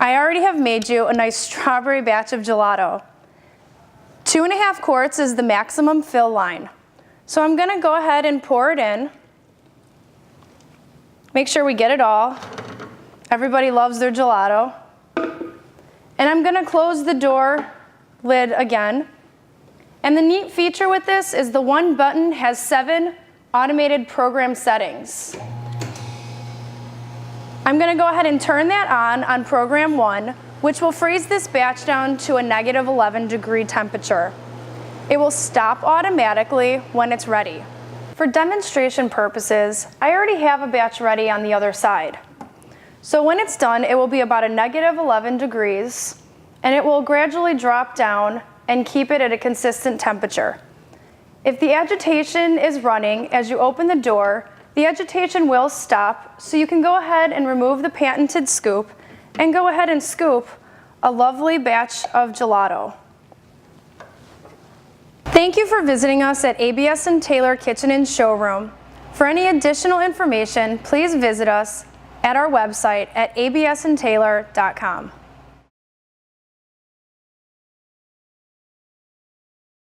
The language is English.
I already have made you a nice strawberry batch of gelato. 2.5 quarts is the maximum fill line. So I'm gonna go ahead and pour it in. Make sure we get it all. Everybody loves their gelato. And I'm gonna close the door lid again. And the neat feature with this is the one button has 7 automated program settings. I'm gonna go ahead and turn that on program 1, which will freeze this batch down to a -11 temperature. It will stop automatically when it's ready. For demonstration purposes, I already have a batch ready on the other side. So when it's done, it will be about a -11 and it will gradually drop down and keep it at a consistent temperature. If the agitation is running as you open the door, the agitation will stop, so you can go ahead and remove the patented scoop and go ahead and scoop a lovely batch of gelato. Thank you for visiting us at ABS & Taylor Kitchen and Showroom. For any additional information, please visit us at our website at absandtaylor.com.